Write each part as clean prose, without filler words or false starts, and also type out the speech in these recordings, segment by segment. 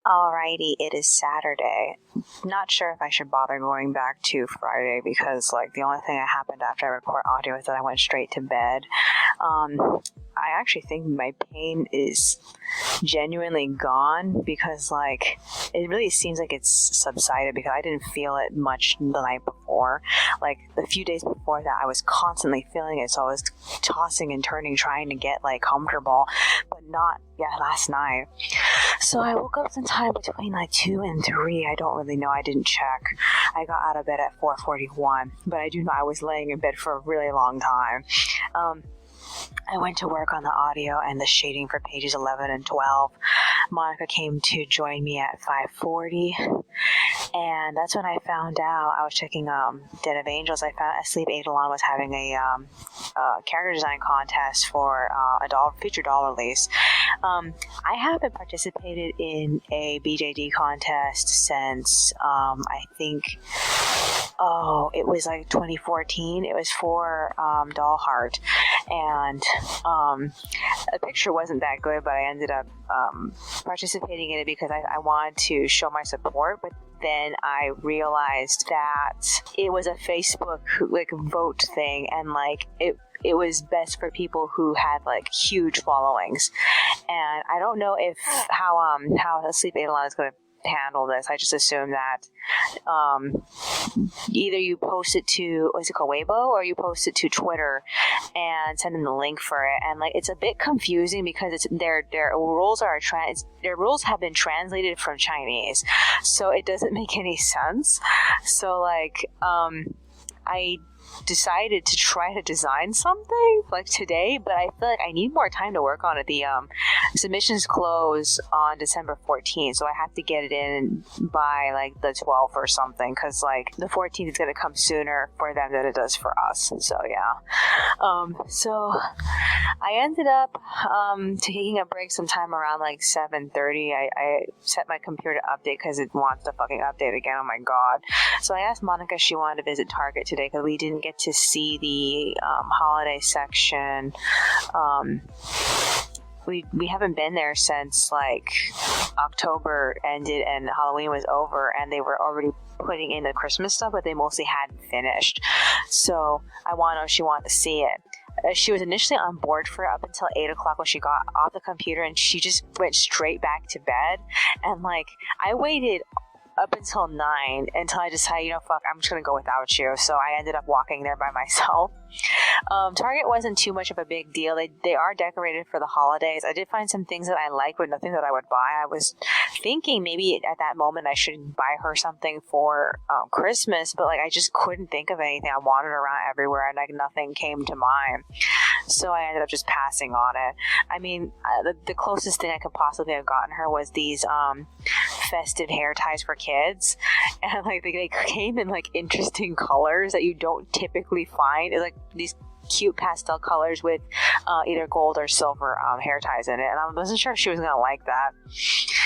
Alrighty, it is Saturday. Not sure if I should bother going back to Friday because, the only thing that happened after I record audio is that I went straight to bed. I actually think my pain is genuinely gone because, it really seems like it's subsided because I didn't feel it much the night before. The few days before that, I was constantly feeling it, so I was tossing and turning, trying to get, comfortable, but not last night. So I woke up sometime between 2 and 3. I don't really know. I didn't check. I got out of bed at 4:41, but I do know I was laying in bed for a really long time. I went to work on the audio and the shading for pages 11 and 12. Monica came to join me at 5:40, and that's when I found out. I was checking Den of Angels. I found Asleep Eidolon was having a character design contest for a future doll release. I haven't participated in a BJD contest since I think it was 2014. It was for Doll Heart, and the picture wasn't that good, but I ended up participating in it because I wanted to show my support. But then I realized that it was a Facebook vote thing, and it was best for people who had huge followings. And I don't know if how Asleep Eidolon is going to handle this. I just assume that either you post it to what's it called, Weibo, or you post it to Twitter and send them the link for it. And it's a bit confusing because it's their rules their rules have been translated from Chinese, so it doesn't make any sense. So I decided to try to design something today, but I feel I need more time to work on it. The submissions close on December 14th, so I have to get it in by the 12th or something, because the 14th is going to come sooner for them than it does for us. So yeah. So I ended up taking a break sometime around 7:30. I set my computer to update because it wants to fucking update again. Oh my god. So I asked Monica if she wanted to visit Target today because we didn't get to see the holiday section. We haven't been there since October ended and Halloween was over, and they were already putting in the Christmas stuff, but they mostly hadn't finished. So I want to know if she wanted to see it. She was initially on board for it up until 8 o'clock when she got off the computer, and she just went straight back to bed. And I waited up until 9 until I decided, fuck, I'm just gonna go without you. So I ended up walking there by myself. Target wasn't too much of a big deal. They are decorated for the holidays. I did find some things that I like, but nothing that I would buy. I was thinking maybe at that moment I should buy her something for Christmas, but I just couldn't think of anything. I wandered around everywhere and nothing came to mind. So I ended up just passing on it. I mean, the closest thing I could possibly have gotten her was these festive hair ties for kids, and they came in interesting colors that you don't typically find. It's these cute pastel colors with either gold or silver hair ties in it, and I wasn't sure if she was gonna like that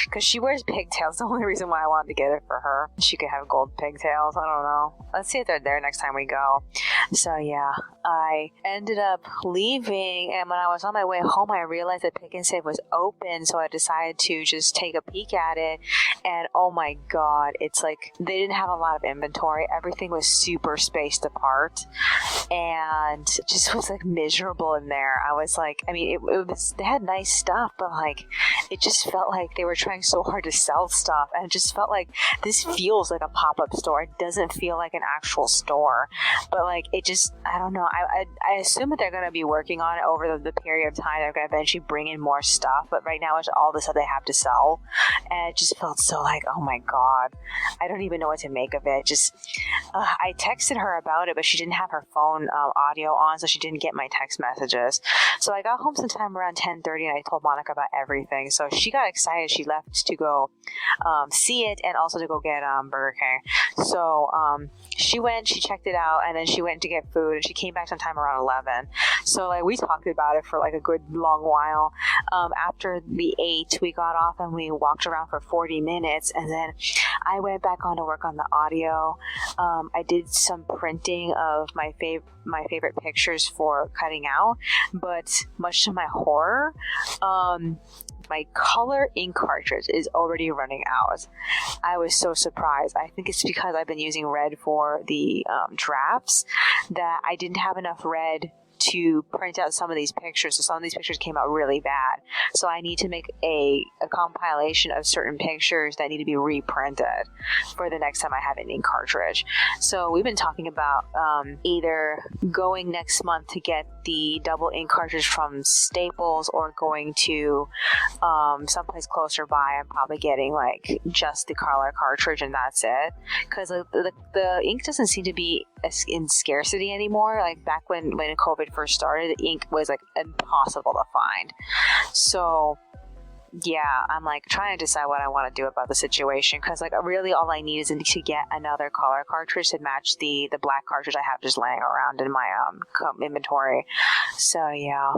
because she wears pigtails. The only reason why I wanted to get it for her, she could have gold pigtails. I don't know. Let's see if they're there next time we go. So yeah, I ended up leaving, and when I was on my way home, I realized that Pick and Save was open, so I decided to just take a peek at it, and oh my god, it's they didn't have a lot of inventory. Everything was super spaced apart, and just was miserable in there. I was it was, they had nice stuff, but it just felt they were trying so hard to sell stuff, and it just felt this feels like a pop-up store. It doesn't feel like an actual store, but it just, I don't know. I assume that they're going to be working on it over the period of time. They're going to eventually bring in more stuff, but right now it's all the stuff they have to sell, and it just felt so oh my god, I don't even know what to make of it. Just I texted her about it, but she didn't have her phone audio on, so she didn't get my text messages. So I got home sometime around 10:30, and I told Monica about everything. So she got excited. She left to go see it, and also to go get Burger King. So she went, she checked it out, and then she went to get food, and she came back sometime around 11. So we talked about it for a good long while. After we ate, we got off and we walked around for 40 minutes, and then I went back on to work on the audio. I did some printing of my favorite pictures for cutting out, but much to my horror, my color ink cartridge is already running out. I was so surprised. I think it's because I've been using red for the drafts that I didn't have enough red to print out some of these pictures. So some of these pictures came out really bad. So I need to make a compilation of certain pictures that need to be reprinted for the next time I have an ink cartridge. So we've been talking about either going next month to get the double ink cartridge from Staples or going to someplace closer by and probably getting like just the color cartridge and that's it. Because the ink doesn't seem to be in scarcity anymore. Like back when COVID first started, the ink was like impossible to find. So yeah, I'm like trying to decide what I want to do about the situation, because like really all I need is to get another color cartridge to match the black cartridge I have just laying around in my inventory. So yeah,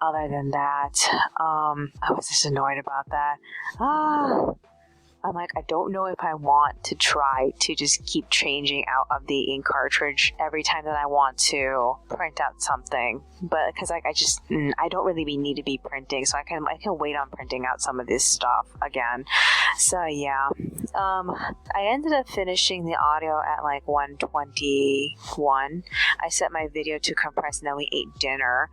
other than that, I was just annoyed about that. I'm like, I don't know if I want to try to just keep changing out of the ink cartridge every time that I want to print out something. But because like I don't really need to be printing, so I can wait on printing out some of this stuff again. So yeah, I ended up finishing the audio at like 1:21. I set my video to compress, and then we ate dinner.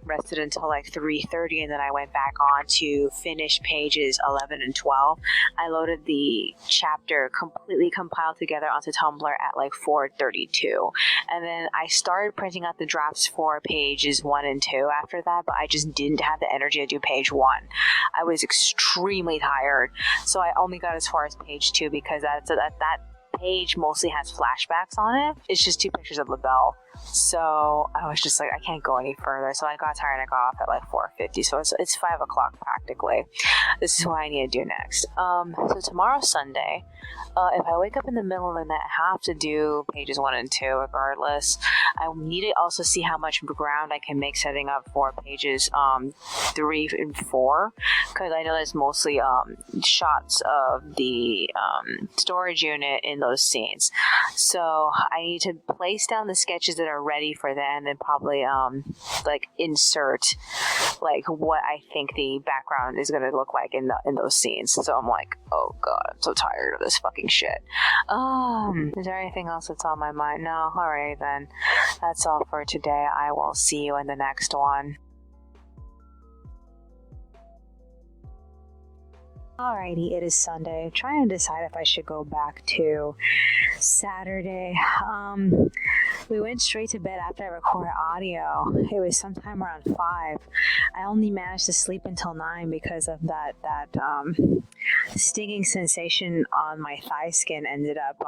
Rested until like 3:30, and then I went back on to finish pages 11 and 12. I loaded the chapter completely compiled together onto Tumblr at like 4:32, and then I started printing out the drafts for pages 1 and 2 after that, but I just didn't have the energy to do page 1. I was extremely tired, so I only got as far as page 2 because that page mostly has flashbacks on it. It's just 2 pictures of LaBelle. So I was just like, I can't go any further. So I got tired and I got off at like 4:50. So it's 5 o'clock practically. This is what I need to do next. So tomorrow's Sunday. If I wake up in the middle of the night, I have to do pages 1 and 2 regardless. I need to also see how much ground I can make setting up for pages 3 and 4, because I know there's mostly shots of the storage unit in those scenes. So I need to place down the sketches that are ready for that, and then probably like insert like what I think the background is going to look like in those scenes. So I'm like, oh god, I'm so tired of this fucking shit. Is there anything else that's on my mind? No? Alright then. That's all for today. I will see you in the next one. Alrighty, it is Sunday. Trying to decide if I should go back to Saturday. We went straight to bed after I recorded audio. It was sometime around 5. I only managed to sleep until 9 because of that stinging sensation on my thigh skin ended up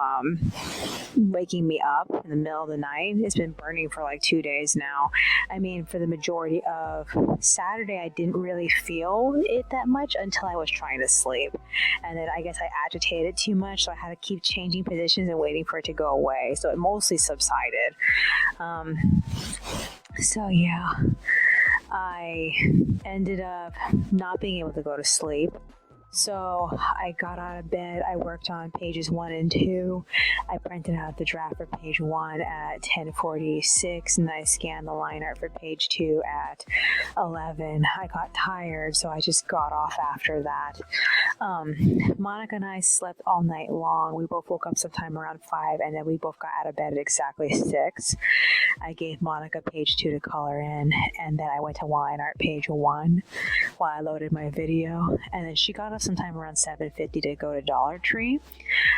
waking me up in the middle of the night. It's been burning for like 2 days now. I mean, for the majority of Saturday, I didn't really feel it that much until I was trying to sleep. And then I guess I agitated too much, so I had to keep changing positions and waiting for it to go away. So it mostly subsided. So yeah, I ended up not being able to go to sleep. So I got out of bed, I worked on pages 1 and 2. I printed out the draft for page 1 at 10:46, and I scanned the line art for page 2 at 11. I got tired, so I just got off after that. Monica and I slept all night long. We both woke up sometime around 5, and then we both got out of bed at exactly 6. I gave Monica page 2 to color in, and then I went to line art page 1 while I loaded my video, and then she got up sometime around 7:50 to go to Dollar Tree,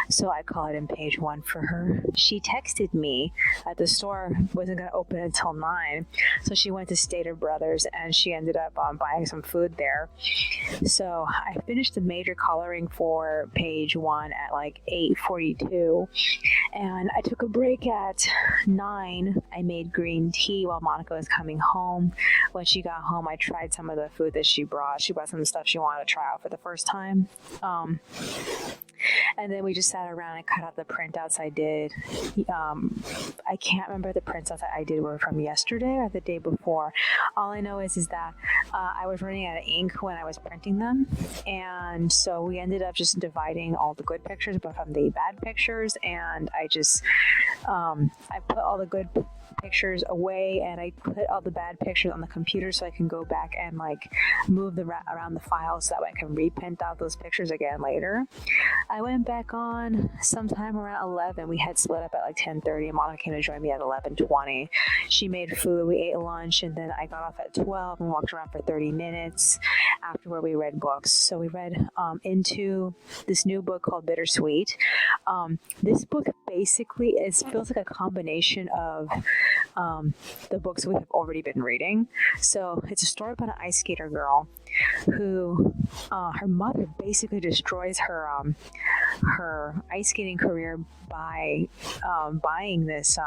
so I colored in page 1 for her. She texted me that the store wasn't going to open until 9, so she went to Stater Brothers and she ended up buying some food there. So I finished the major coloring for page 1 at like 8:42, and I took a break at 9. I made green tea while Monica was coming home. When she got home, I tried some of the food that she brought. She brought some stuff she wanted to try out for the first time. And then we just sat around and cut out the printouts I did. I can't remember if the printouts I did were from yesterday or the day before. All I know is that I was running out of ink when I was printing them, and so we ended up just dividing all the good pictures but from the bad pictures, and I just I put all the good pictures away, and I put all the bad pictures on the computer so I can go back and like move them around the files so that way I can reprint out those pictures again later. I went back on sometime around 11. We had split up at like 10:30. Monica came to join me at 11:20. She made food, we ate lunch, and then I got off at 12 and walked around for 30 minutes. Afterward, we read books. So we read into this new book called Bittersweet. This book basically feels like a combination of the books we have already been reading. So it's a story about an ice skater girl who her mother basically destroys her ice skating career by buying this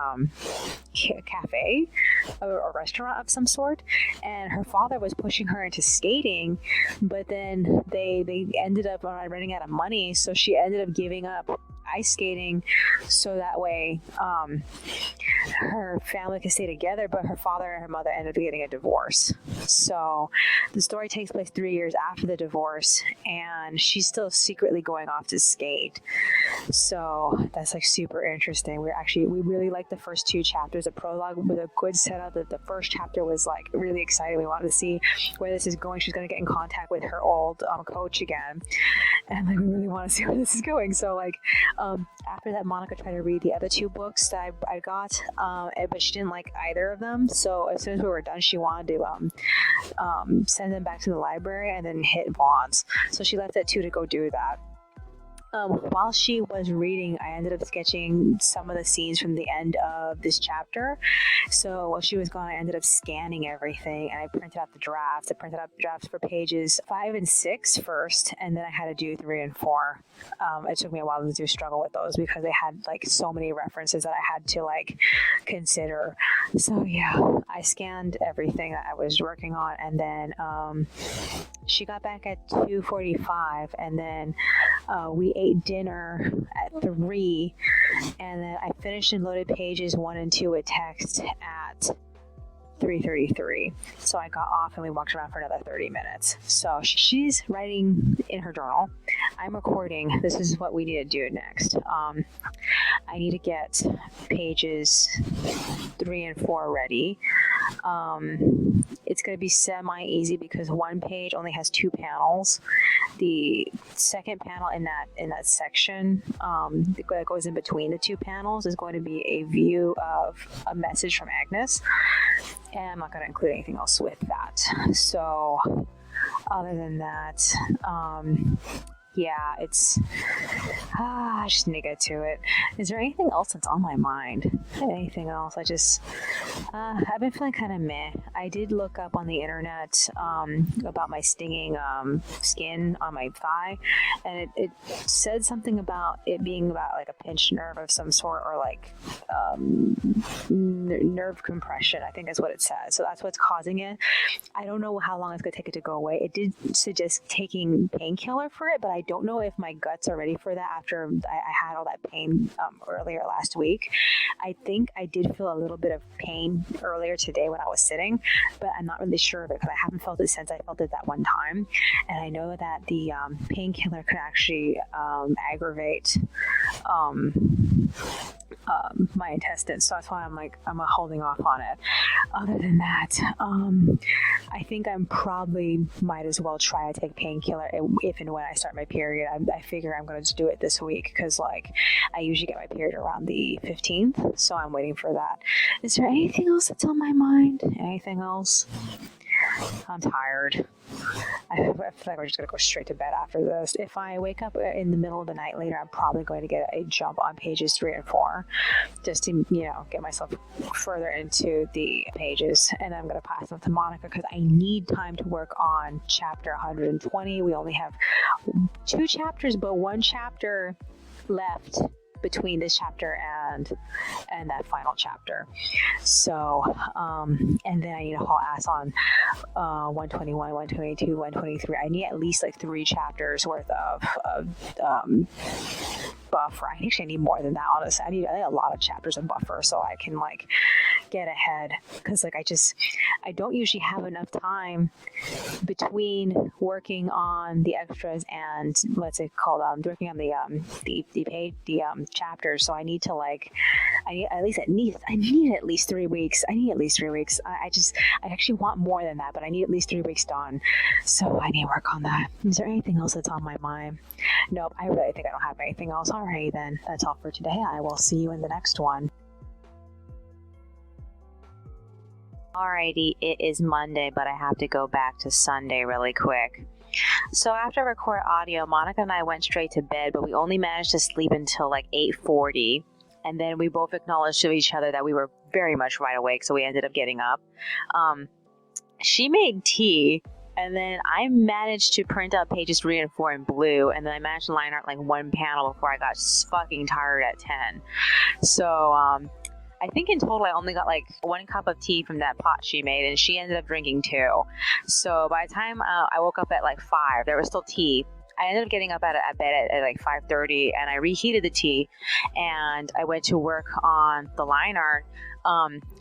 cafe or a restaurant of some sort, and her father was pushing her into skating, but then they ended up running out of money, so she ended up giving up ice skating so that way her family could stay together, but her father and her mother ended up getting a divorce. So the story takes place 3 years after the divorce, and she's still secretly going off to skate. So that's like super interesting. We really liked the first 2 chapters. The prologue was a good setup. The first chapter was like really exciting. We wanted to see where this is going. She's going to get in contact with her old coach again, and like we really want to see where this is going. So like after that, Monica tried to read the other 2 books that I got, but she didn't like either of them. So as soon as we were done, she wanted to send them back to the library and then hit pause. So she left at 2 to go do that. While she was reading, I ended up sketching some of the scenes from the end of this chapter. So while she was gone, I ended up scanning everything, and I printed out the drafts. I printed out the drafts for pages 5 and 6 first, and then I had to do 3 and 4. It took me a while to struggle with those because they had like so many references that I had to like consider. So yeah, I scanned everything that I was working on, and then she got back at 2:45, and then we ate dinner at 3, and then I finished and loaded pages 1 and 2 with text at 3:33. So I got off and we walked around for another 30 minutes. So she's writing in her journal. I'm recording. This is what we need to do next. I need to get pages 3 and 4 ready. It's going to be semi-easy because one page only has 2 panels. The second panel in that section that goes in between the 2 panels is going to be a view of a message from Agnes, and I'm not going to include anything else with that. So other than that, yeah, it's I just need to get to it. Is there anything else that's on my mind? Anything else? I've been feeling kind of meh. I did look up on the internet about my stinging skin on my thigh, and it said something about it being about like a pinched nerve of some sort, or like nerve compression, I think is what it says. So that's what's causing it. I don't know how long it's going to take it to go away. It did suggest taking painkiller for it, but I don't know if my guts are ready for that after I had all that pain earlier last week. I think I did feel a little bit of pain earlier today when I was sitting, but I'm not really sure of it because I haven't felt it since I felt it that one time. And I know that the painkiller could actually aggravate my intestines, so that's why I'm holding off on it. Other than that, I think I'm probably might as well try to take painkiller if and when I start my period. I figure I'm going to do it this week because like I usually get my period around the 15th, so I'm waiting for that. Is there anything else that's on my mind? Anything else? I'm tired. I feel like we're just going to go straight to bed after this. If I wake up in the middle of the night later, I'm probably going to get a jump on pages 3 and 4 just to, get myself further into the pages. And I'm going to pass them to Monica because I need time to work on chapter 120. We only have 2 chapters, but 1 chapter left between this chapter and that final chapter. So and then I need to haul ass on 121, 122, 123. I need at least like 3 chapters worth of buffer. I actually need more than that, honestly. I need a lot of chapters of buffer so I can like get ahead, because like I don't usually have enough time between working on the extras and what's it called, working on the chapters. So I need to I need at least 3 weeks. I actually want more than that, but I need at least 3 weeks done. So I need to work on that. Is there anything else that's on my mind? Nope, I really think I don't have anything else. Alrighty then, that's all for today. I will see you in the next one. Alrighty, it is Monday, but I have to go back to Sunday really quick. So after I recorded audio, Monica and I went straight to bed, but we only managed to sleep until like 8:40. And then we both acknowledged to each other that we were very much wide awake, so we ended up getting up. She made tea, and then I managed to print out pages 3 and 4 in blue, and then I managed to line art like one panel before I got fucking tired at 10. So, I think in total I only got like 1 cup of tea from that pot she made, and she ended up drinking 2. So by the time I woke up at like 5, there was still tea. I ended up getting up at bed at like 5:30, and I reheated the tea, and I went to work on the line art.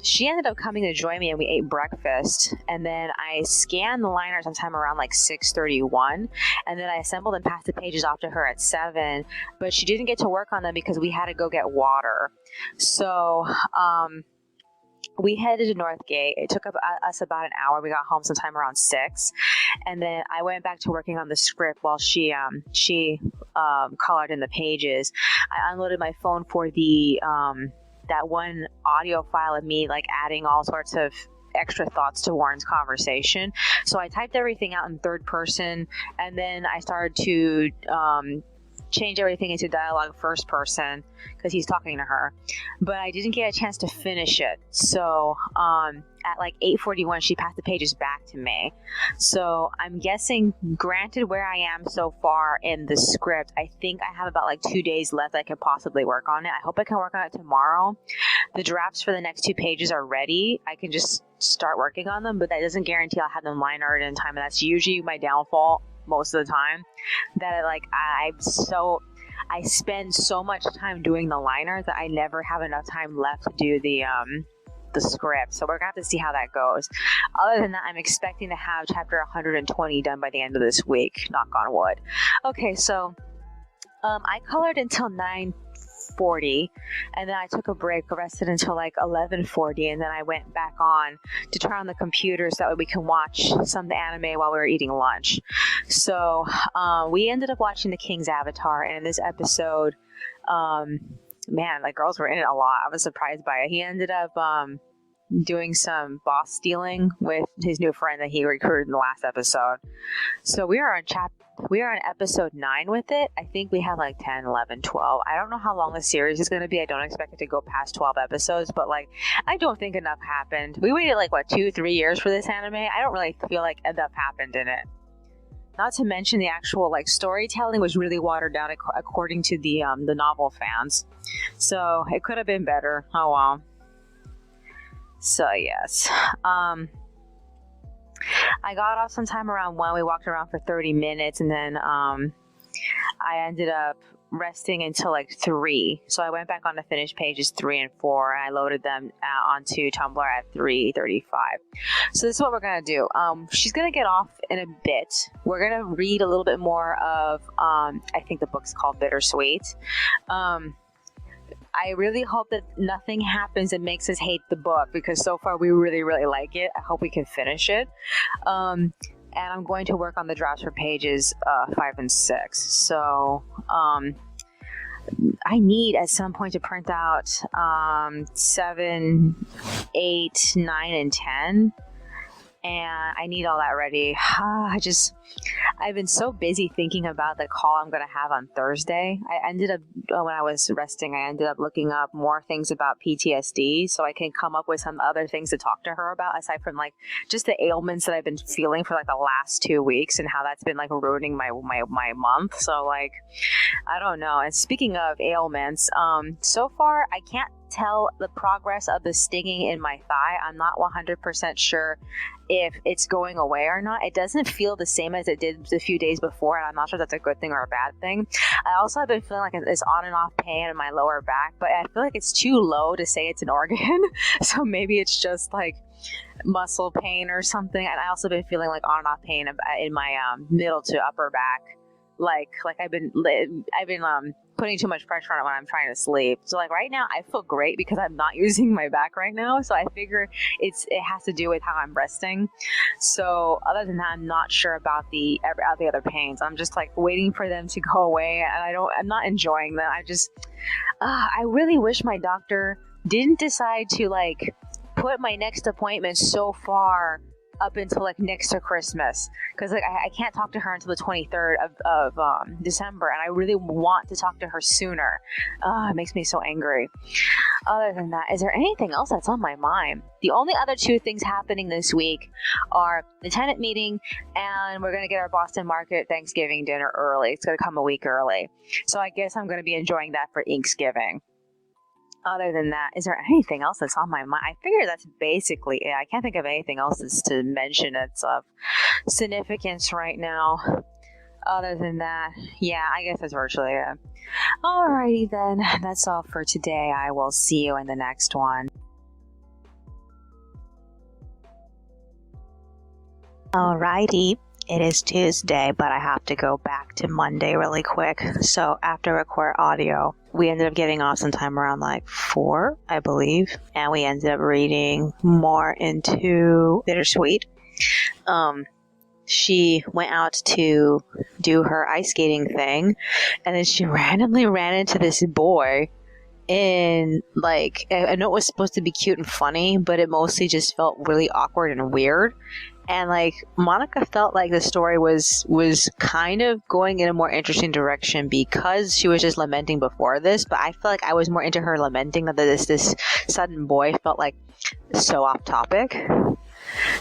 She ended up coming to join me, and we ate breakfast, and then I scanned the line art sometime around like 6:31, and then I assembled and passed the pages off to her at 7, but she didn't get to work on them because we had to go get water. So we headed to Northgate. It took us about an hour. We got home sometime around 6, and then I went back to working on the script while she colored in the pages. I unloaded my phone for the that one audio file of me like adding all sorts of extra thoughts to Warren's conversation. So I typed everything out in third person, and then I started to change everything into dialogue first person because he's talking to her, but I didn't get a chance to finish it. So at like 8:41 she passed the pages back to me. So I'm guessing, granted where I am so far in the script, I think I have about like 2 days left I could possibly work on it. I hope I can work on it tomorrow. The drafts for the next 2 pages are ready. I can just start working on them, but that doesn't guarantee I'll have them line art in time, and that's usually my downfall most of the time. That I spend so much time doing the line art that I never have enough time left to do the script. So we're gonna have to see how that goes. Other than that, I'm expecting to have chapter 120 done by the end of this week. Knock on wood. Okay, so I colored until 9:40, and then I took a break, rested until like 11:40, and then I went back on to turn on the computer so that way we can watch some anime while we were eating lunch. So we ended up watching The King's Avatar, and in this episode, man, like girls were in it a lot. I was surprised by it. He ended up doing some boss stealing with his new friend that he recruited in the last episode. So we are on episode 9 with it. I think we have like 10, 11, 12. I don't know how long the series is going to be. I don't expect it to go past 12 episodes, but like, I don't think enough happened. We waited like, 2-3 years for this anime. I don't really feel like enough happened in it. Not to mention the actual like storytelling was really watered down according to the novel fans. So it could have been better. Oh well. So yes. I got off sometime around 1. We walked around for 30 minutes, and then I ended up resting until like 3. So I went back on to finish pages 3 and 4, and I loaded them onto Tumblr at 3:35. So this is what we're going to do. She's going to get off in a bit. We're going to read a little bit more of, I think the book's called Bittersweet. I really hope that nothing happens that makes us hate the book, because so far we really, really like it. I hope we can finish it. And I'm going to work on the drafts for pages 5 and 6. So I need at some point to print out 7, 8, 9, and 10. And I need all that ready. I've been so busy thinking about the call I'm going to have on Thursday. I ended up, when I was resting, I ended up looking up more things about PTSD so I can come up with some other things to talk to her about, aside from like just the ailments that I've been feeling for like the last 2 weeks and how that's been like ruining my month. So like, I don't know. And speaking of ailments, so far I can't tell the progress of the stinging in my thigh. I'm not 100% sure if it's going away or not. It doesn't feel the same as it did a few days before, and I'm not sure that's a good thing or a bad thing. I also have been feeling like it's on and off pain in my lower back, but I feel like it's too low to say it's an organ. So maybe it's just like muscle pain or something. And I also been feeling like on and off pain in my middle to upper back. Like I've been putting too much pressure on it when I'm trying to sleep. So like right now I feel great because I'm not using my back right now. So I figure it has to do with how I'm resting. So other than that, I'm not sure about the other pains. I'm just like waiting for them to go away, and I'm not enjoying them. I really wish my doctor didn't decide to like put my next appointment so far up until like next to Christmas, because like I can't talk to her until the 23rd of December, and I really want to talk to her sooner. It makes me so angry. Other than that, is there anything else that's on my mind? The only other two things happening this week are the tenant meeting, and we're going to get our Boston Market Thanksgiving dinner early. It's going to come a week early, so I guess I'm going to be enjoying that for Inksgiving. Other than that, is there anything else that's on my mind? I figure that's basically it. I can't think of anything else that's to mention that's of significance right now. Other than that, yeah, I guess that's virtually it. Alrighty then, that's all for today. I will see you in the next one. Alrighty. It is Tuesday, but I have to go back to Monday really quick. So after record audio, we ended up getting off sometime around like 4, I believe. And we ended up reading more into Bittersweet. She went out to do her ice skating thing, and then she randomly ran into this boy. And like, I know it was supposed to be cute and funny, but it mostly just felt really awkward and weird. And like, Monica felt like the story was kind of going in a more interesting direction because she was just lamenting before this. But I feel like I was more into her lamenting that this sudden boy felt like so off topic.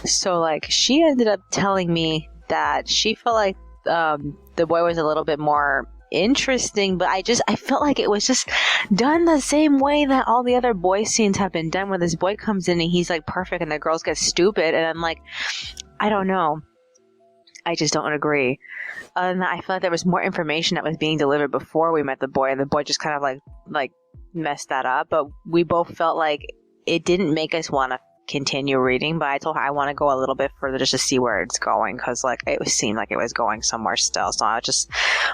So like, she ended up telling me that she felt like the boy was a little bit more interesting, but I felt like it was just done the same way that all the other boy scenes have been done, where this boy comes in and he's like perfect and the girls get stupid, and I'm like, I don't know, I just don't agree. And I felt like there was more information that was being delivered before we met the boy, and the boy just kind of like messed that up. But we both felt like it didn't make us want to continue reading, but I told her I want to go a little bit further just to see where it's going, because like it seemed like it was going somewhere still, so I just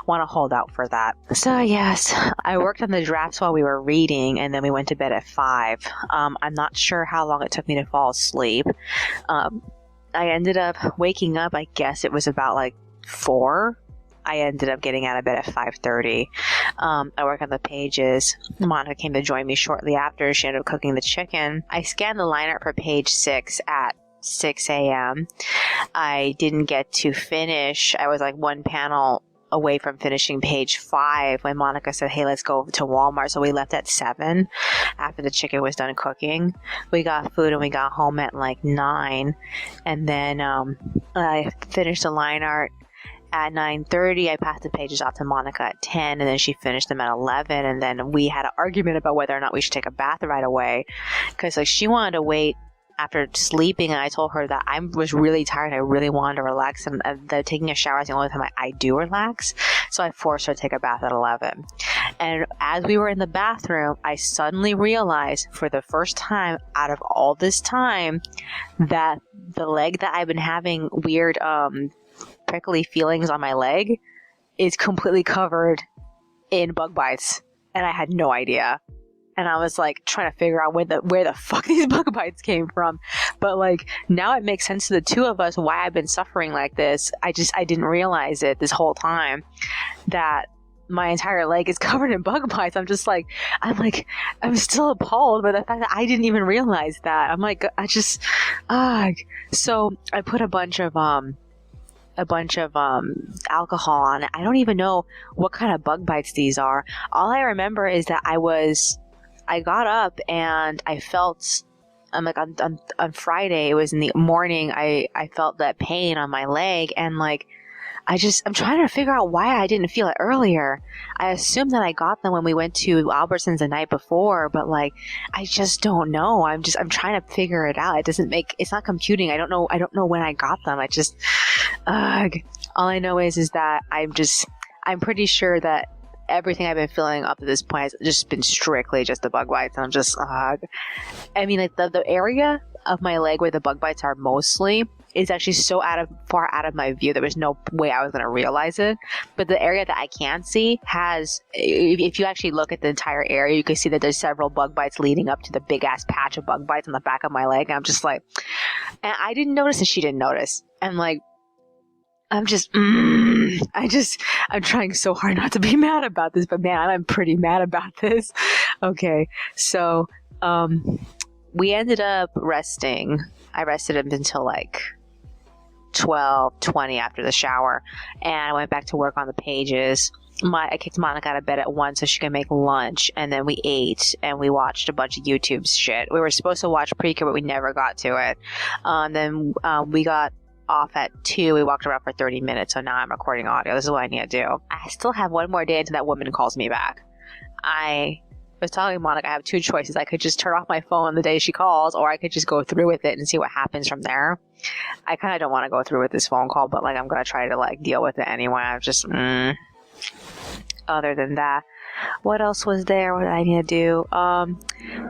want to hold out for that. So yes, I worked on the drafts while we were reading, and then we went to bed at 5. I'm not sure how long it took me to fall asleep. I ended up waking up, I guess it was about like 4. I ended up getting out of bed at 5:30. I work on the pages. Monica came to join me shortly after. She ended up cooking the chicken. I scanned the line art for page 6 at 6 a.m. I didn't get to finish. I was like one panel away from finishing page 5 when Monica said, hey, let's go to Walmart. So we left at 7 after the chicken was done cooking. We got food and we got home at like 9. And then I finished the line art at 9:30. I passed the pages off to Monica at 10, and then she finished them at 11. And then we had an argument about whether or not we should take a bath right away, because like she wanted to wait after sleeping, and I told her that I was really tired. I really wanted to relax, and that taking a shower is the only time I do relax. So I forced her to take a bath at 11. And as we were in the bathroom, I suddenly realized for the first time out of all this time that the leg that I've been having weird prickly feelings on my leg is completely covered in bug bites, and I had no idea. And I was like trying to figure out where the fuck these bug bites came from. But like now it makes sense to the two of us why I've been suffering like this. I didn't realize it this whole time that my entire leg is covered in bug bites. I'm still appalled by the fact that I didn't even realize that. I'm like, so I put a bunch of alcohol on it. I don't even know what kind of bug bites these are. All I remember is that I got up and I felt, on Friday, it was in the morning, I felt that pain on my leg, and like, I'm trying to figure out why I didn't feel it earlier. I assumed that I got them when we went to Albertsons the night before, but like, I just don't know. I'm trying to figure it out. It's not computing. I don't know when I got them. All I know is that I'm pretty sure that everything I've been feeling up to this point has just been strictly just the bug bites. And I'm just, I mean, like the area of my leg where the bug bites are mostly is actually so far out of my view there was no way I was going to realize it. But the area that I can see has, if you actually look at the entire area, you can see that there's several bug bites leading up to the big ass patch of bug bites on the back of my leg. And I'm just like, and I didn't notice and she didn't notice. And like, I'm trying so hard not to be mad about this, but man, I'm pretty mad about this. Okay. So, we ended up resting. I rested up until like 12:20 after the shower, and I went back to work on the pages. I kicked Monica out of bed at 1 so she could make lunch, and then we ate and we watched a bunch of YouTube shit. We were supposed to watch Pre-Cure, but we never got to it. Then we got off at 2. We walked around for 30 minutes, so now I'm recording audio. This is what I need to do. I still have one more day until that woman calls me back. I was telling Monica I have two choices. I could just turn off my phone the day she calls, or I could just go through with it and see what happens from there. I kind of don't want to go through with this phone call, but like I'm going to try to like deal with it anyway. I'm just, other than that, what else was there? What did I need to do?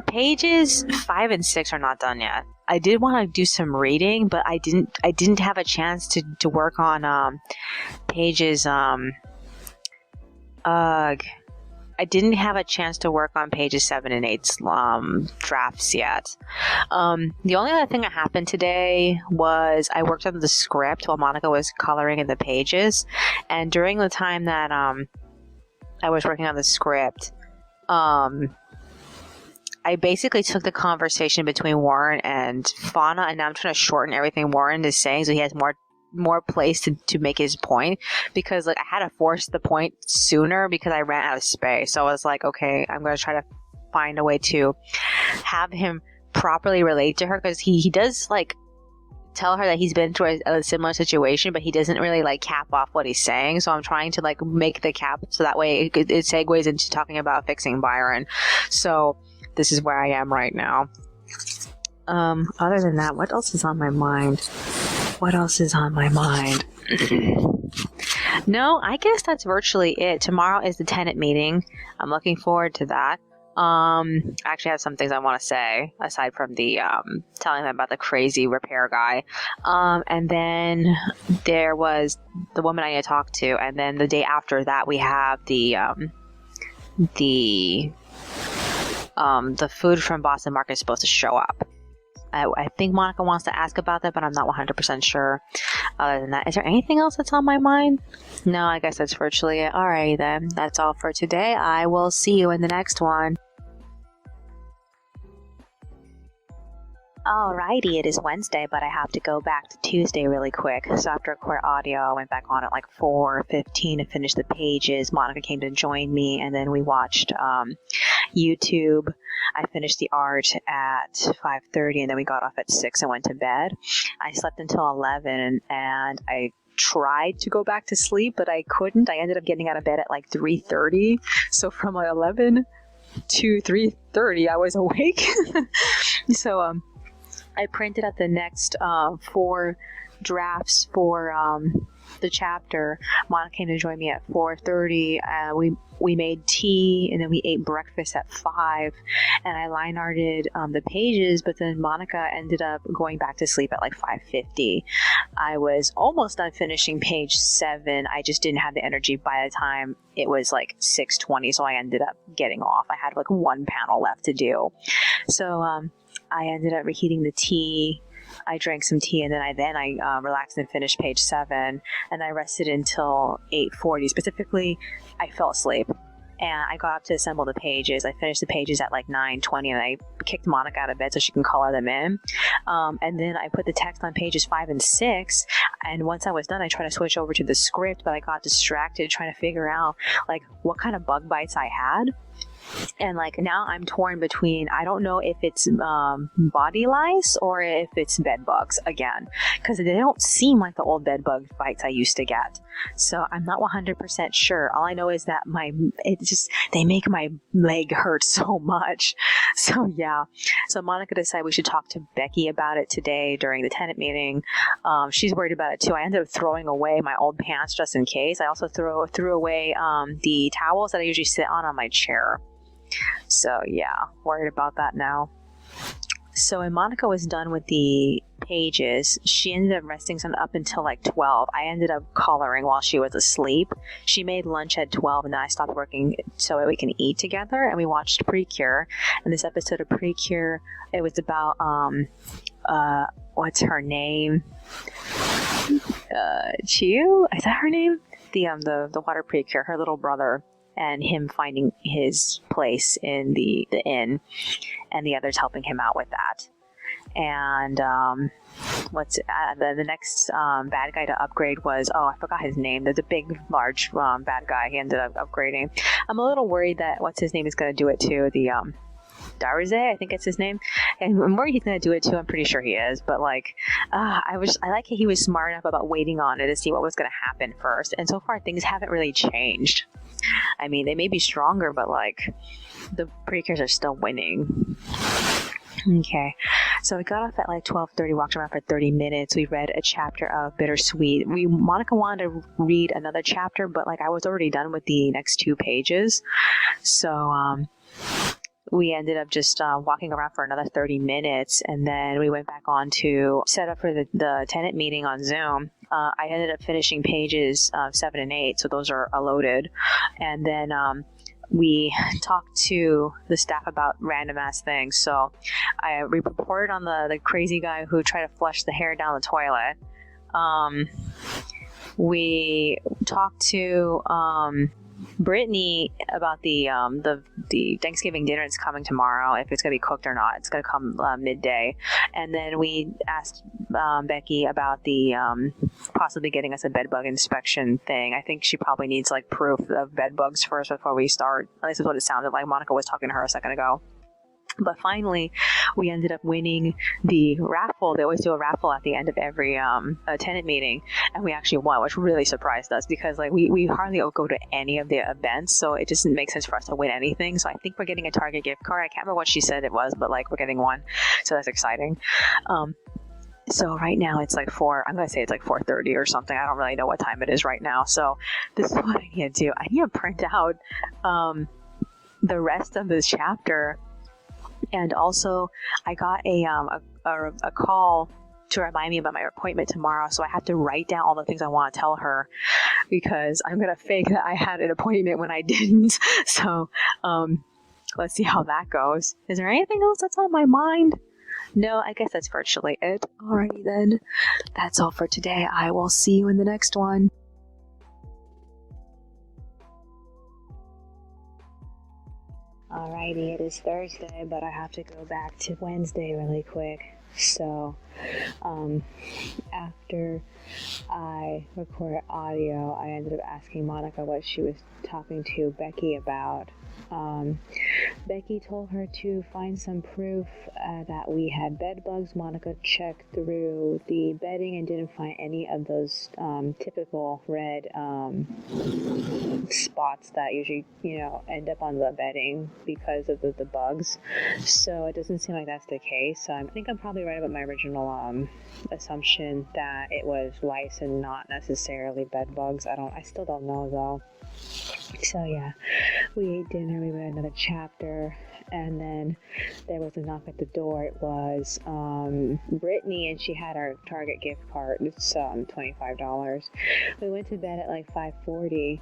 Pages 5 and 6 are not done yet. I did want to do some reading, but I didn't have a chance to work on pages I didn't have a chance to work on pages 7 and 8's drafts yet. The only other thing that happened today was I worked on the script while Monica was coloring in the pages, and during the time that I was working on the script, I basically took the conversation between Warren and Fauna, and now I'm trying to shorten everything Warren is saying so he has more place to make his point, because like I had to force the point sooner because I ran out of space. So I was like, okay, I'm going to try to find a way to have him properly relate to her, because he does like tell her that he's been through a similar situation, but he doesn't really like cap off what he's saying. So I'm trying to like make the cap so that way it segues into talking about fixing Byron. So this is where I am right now. Other than that, what else is on my mind? No, I guess that's virtually it. Tomorrow is the tenant meeting. I'm looking forward to that. I actually have some things I want to say aside from the telling them about the crazy repair guy. And then there was the woman I need to talk to, and then the day after that we have the food from Boston Market is supposed to show up. I think Monica wants to ask about that, but I'm not 100% sure. Other than that, is there anything else that's on my mind? No, I guess that's virtually it. Alrighty then. That's all for today. I will see you in the next one. Alrighty, it is Wednesday, but I have to go back to Tuesday really quick. So after record audio, I went back on at like 4:15 to finish the pages. Monica came to join me, and then we watched YouTube. I finished the art at 5:30, and then we got off at 6 and went to bed. I slept until 11, and I tried to go back to sleep, but I couldn't. I ended up getting out of bed at like 3:30. So from like 11 to 3:30, I was awake. So I printed out the next 4 drafts for the chapter. Monica came to join me at 4:30. We made tea, and then we ate breakfast at 5, and I line arted the pages, but then Monica ended up going back to sleep at like 5:50. I was almost done finishing page 7. I just didn't have the energy by the time it was like 6:20, so I ended up getting off. I had like one panel left to do. So I ended up reheating the tea. I drank some tea, and then I relaxed and finished page 7, and I rested until 8:40. Specifically, I fell asleep, and I got up to assemble the pages. I finished the pages at like 9:20, and I kicked Monica out of bed so she can color them in. And then I put the text on pages 5 and 6, and once I was done, I tried to switch over to the script, but I got distracted trying to figure out like what kind of bug bites I had. And like now I'm torn between, I don't know if it's body lice or if it's bed bugs again, because they don't seem like the old bed bug bites I used to get. So I'm not 100% sure. All I know is that they make my leg hurt so much. So yeah. So Monica decided we should talk to Becky about it today during the tenant meeting. She's worried about it too. I ended up throwing away my old pants just in case. I also threw away the towels that I usually sit on my chair. So yeah, worried about that now. So when Monica was done with the pages, she ended up resting some up until like 12. I ended up coloring while she was asleep. She made lunch at 12 and then I stopped working so we can eat together, and we watched Precure. And this episode of Precure, it was about what's her name? Chiu? Is that her name? The water Precure, her little brother, and him finding his place in the inn, and the others helping him out with that. And the next bad guy to upgrade was, I forgot his name. There's a big, large bad guy he ended up upgrading. I'm a little worried that what's his name is going to do it too. The Darze, I think it's his name. And I'm worried he's going to do it too. I'm pretty sure he is. But I like he was smart enough about waiting on it to see what was going to happen first. And so far, things haven't really changed. I mean, they may be stronger, but the Precures are still winning. Okay, so we got off at 12:30, walked around for 30 minutes. We read a chapter of Bittersweet. Monica wanted to read another chapter, but I was already done with the next 2 pages. So we ended up just walking around for another 30 minutes, and then we went back on to set up for the tenant meeting on Zoom. I ended up finishing pages 7 and 8, so those are loaded. And then we talked to the staff about random ass things. So we reported on the crazy guy who tried to flush the hair down the toilet. We talked to Brittany about the Thanksgiving dinner that's coming tomorrow, if it's going to be cooked or not. It's going to come midday. And then we asked Becky about the possibly getting us a bed bug inspection thing. I think she probably needs proof of bed bugs first before we start. At least that's what it sounded like. Monica was talking to her a second ago. But finally, we ended up winning the raffle. They always do a raffle at the end of every tenant meeting, and we actually won, which really surprised us because we hardly go to any of the events, so it just didn't make sense for us to win anything. So I think we're getting a Target gift card. I can't remember what she said it was, but we're getting one, so that's exciting. So right now it's I'm going to say it's 4:30 or something. I don't really know what time it is right now. So this is what I need to do. I need to print out the rest of this chapter. And also, I got a call to remind me about my appointment tomorrow, so I have to write down all the things I want to tell her because I'm going to fake that I had an appointment when I didn't. So let's see how that goes. Is there anything else that's on my mind? No, I guess that's virtually it. Alrighty then. That's all for today. I will see you in the next one. Alrighty, it is Thursday, but I have to go back to Wednesday really quick. So, after I recorded audio, I ended up asking Monica what she was talking to Becky about. Becky told her to find some proof that we had bed bugs. Monica checked through the bedding and didn't find any of those typical red spots that usually, end up on the bedding because of the bugs. So it doesn't seem like that's the case. So I think I'm probably right about my original assumption that it was lice and not necessarily bed bugs. I still don't know though. So yeah, we ate dinner, we read another chapter, and then there was a knock at the door. It was Brittany, and she had our Target gift card. It's $25. We went to bed at 5:40.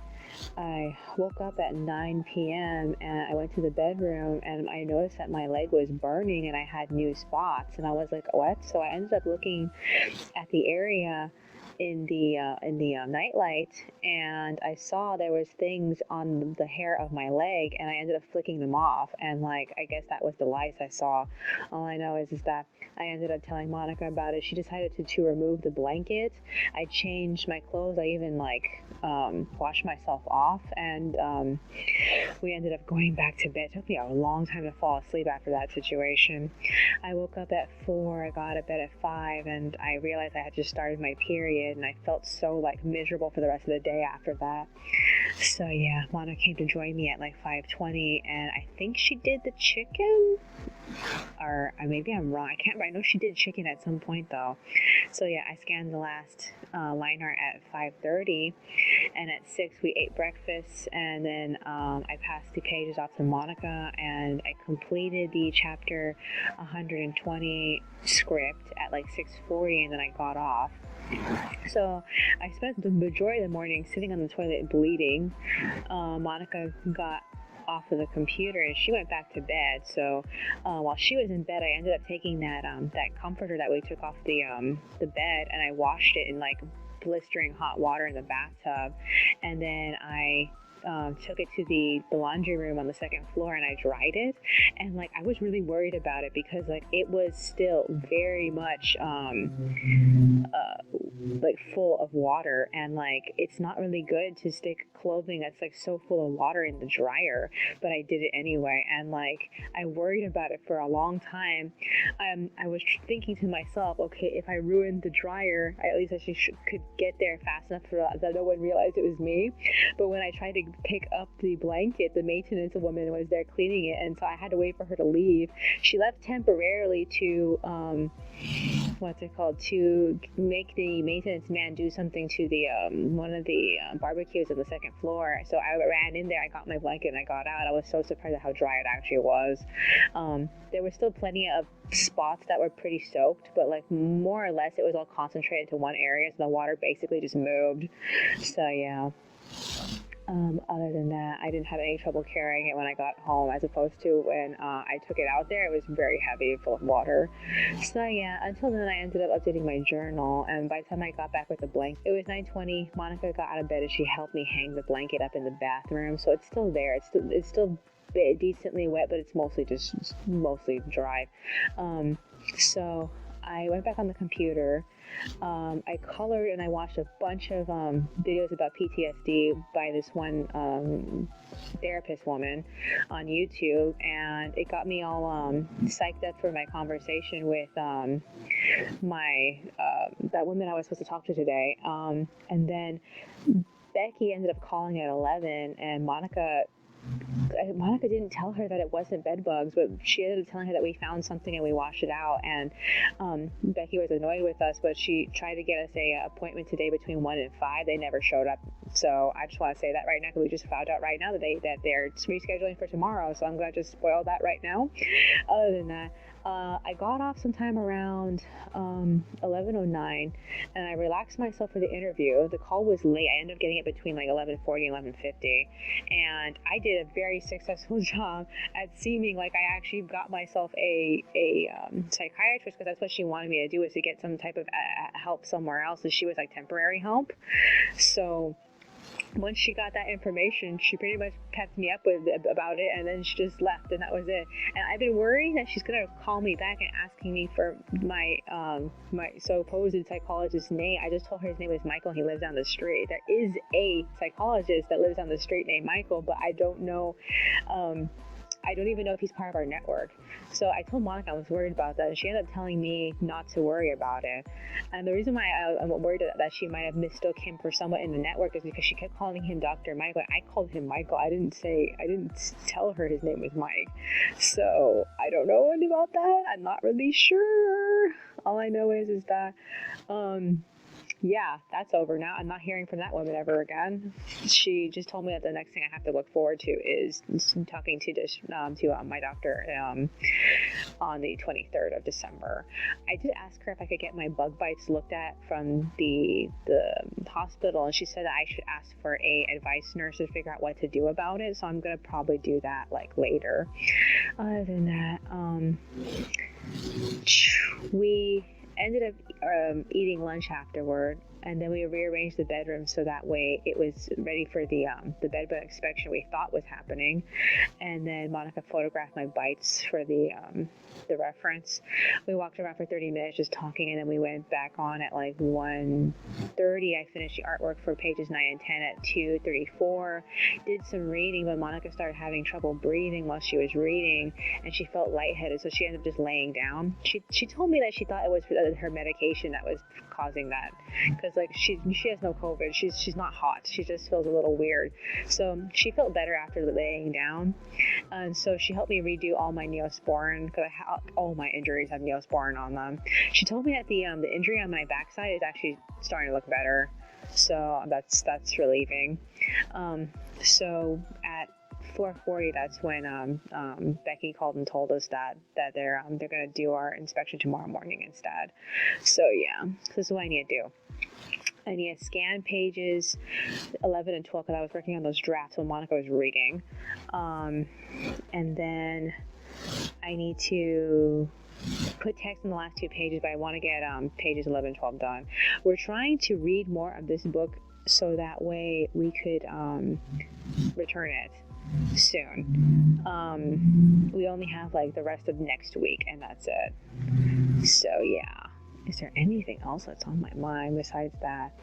I woke up at 9 p.m. and I went to the bedroom and I noticed that my leg was burning and I had new spots, and I was like, what? So I ended up looking at the area in the nightlight, and I saw there was things on the hair of my leg, and I ended up flicking them off. And like, I guess that was the lice I saw. All I know is that I ended up telling Monica about it. She decided to remove the blanket. I changed my clothes. I even washed myself off, and we ended up going back to bed. It took me a long time to fall asleep after that situation. I woke up at 4, I got out of bed at 5, and I realized I had just started my period, and I felt so like miserable for the rest of the day after that. So yeah, Monica came to join me at like 5:20, and I think she did the chicken, or maybe I'm wrong. I can't. I know she did chicken at some point though. So yeah, I scanned the last line art at 5:30, and at 6 we ate breakfast, and then I passed the pages off to Monica, and I completed the chapter 120 script at like 6:40, and then I got off. So I spent the majority of the morning sitting on the toilet bleeding. Monica got off of the computer and she went back to bed. So while she was in bed, I ended up taking that comforter that we took off the bed, and I washed it in like blistering hot water in the bathtub, and then I took it to the laundry room on the second floor, and I dried it. And like, I was really worried about it because like it was still very much like full of water, and like it's not really good to stick clothing that's like so full of water in the dryer, but I did it anyway. And like, I worried about it for a long time. I was thinking to myself, okay, if I ruined the dryer, at least I could get there fast enough for that no one realized it was me. But when I tried to pick up the blanket, the maintenance woman was there cleaning it, and so I had to wait for her to leave. She left temporarily to to make the maintenance man do something to the one of the barbecues on the second floor. So I ran in there, I got my blanket, and I got out. I was so surprised at how dry it actually was. There were still plenty of spots that were pretty soaked, but like more or less it was all concentrated to one area, so the water basically just moved. So yeah. Other than that, I didn't have any trouble carrying it when I got home, as opposed to when I took it out there. It was very heavy, full of water. So yeah, until then I ended up updating my journal, and by the time I got back with the blanket, it was 9:20. Monica got out of bed and she helped me hang the blanket up in the bathroom, so it's still there. It's still decently wet, but it's mostly dry. So I went back on the computer. I colored and I watched a bunch of videos about PTSD by this one therapist woman on YouTube, and it got me all psyched up for my conversation with my that woman I was supposed to talk to today. And then Becky ended up calling at 11, and Monica didn't tell her that it wasn't bed bugs, but she ended up telling her that we found something and we washed it out. And Becky was annoyed with us, but she tried to get us a appointment today between 1 and 5. They never showed up. So I just want to say that right now, because we just found out right now that they're rescheduling for tomorrow. So I'm going to just spoil that right now. Other than that, I got off sometime around 11:09, and I relaxed myself for the interview. The call was late. I ended up getting it between like 11:40 and 11:50, and I did a very successful job at seeming like I actually got myself a psychiatrist, because that's what she wanted me to do, was to get some type of help somewhere else, and she was like temporary help. So once she got that information, she pretty much pepped me up about it, and then she just left, and that was it. And I've been worrying that she's gonna call me back and asking me for my supposed psychologist's name. I just told her his name was Michael. He lives down the street. There is a psychologist that lives down the street named Michael, but I don't know. I don't even know if he's part of our network. So I told Monica I was worried about that, and she ended up telling me not to worry about it. And the reason why I'm worried that she might have mistook him for someone in the network is because she kept calling him Dr. Michael. I called him Michael. I didn't tell her his name was Mike. So I don't know anything about that. I'm not really sure. All I know is that yeah, that's over now. I'm not hearing from that woman ever again. She just told me that the next thing I have to look forward to is talking to my doctor on the 23rd of December. I did ask her if I could get my bug bites looked at from the hospital, and she said that I should ask for a advice nurse to figure out what to do about it. So I'm gonna probably do that like later. Other than that, we ended up eating lunch afterward, and then we rearranged the bedroom so that way it was ready for the bed bug inspection we thought was happening. And then Monica photographed my bites for the reference. We walked around for 30 minutes just talking, and then we went back on at like 1:30. I finished the artwork for pages 9 and 10 at 2:34. Did some reading, but Monica started having trouble breathing while she was reading, and she felt lightheaded, so she ended up just laying down. She told me that she thought it was her medication that was causing that, because like she has no COVID. She's not hot. She just feels a little weird. So she felt better after laying down, and so she helped me redo all my Neosporin, because all my injuries have Neosporin on them. She told me that the injury on my backside is actually starting to look better, so that's relieving. So at 4:40, that's when Becky called and told us that they're going to do our inspection tomorrow morning instead. So yeah, this is what I need to do. I need to scan pages 11 and 12 because I was working on those drafts when Monica was reading. And then I need to put text in the last 2 pages, but I want to get pages 11 and 12 done. We're trying to read more of this book so that way we could return it soon. We only have like the rest of next week, and that's it. So yeah. Is there anything else that's on my mind besides that?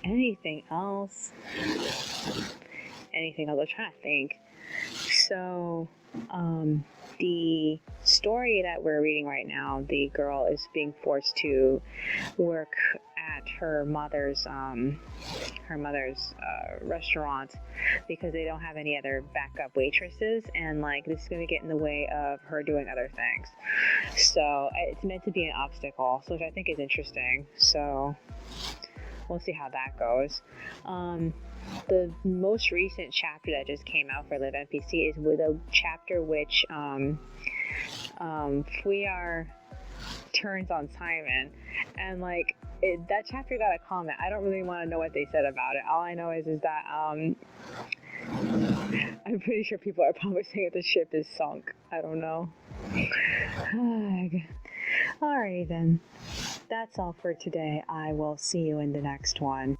Anything else? I'm trying to think. So, the story that we're reading right now, the girl is being forced to work at her mother's restaurant because they don't have any other backup waitresses, and like this is going to get in the way of her doing other things. So it's meant to be an obstacle, which I think is interesting. So we'll see how that goes. The most recent chapter that just came out for Live NPC is with a chapter which Fuyar turns on Simon, and like that chapter got a comment. I don't really want to know what they said about it. All I know is that I'm pretty sure people are probably saying that the ship is sunk. I don't know. Alrighty then. That's all for today. I will see you in the next one.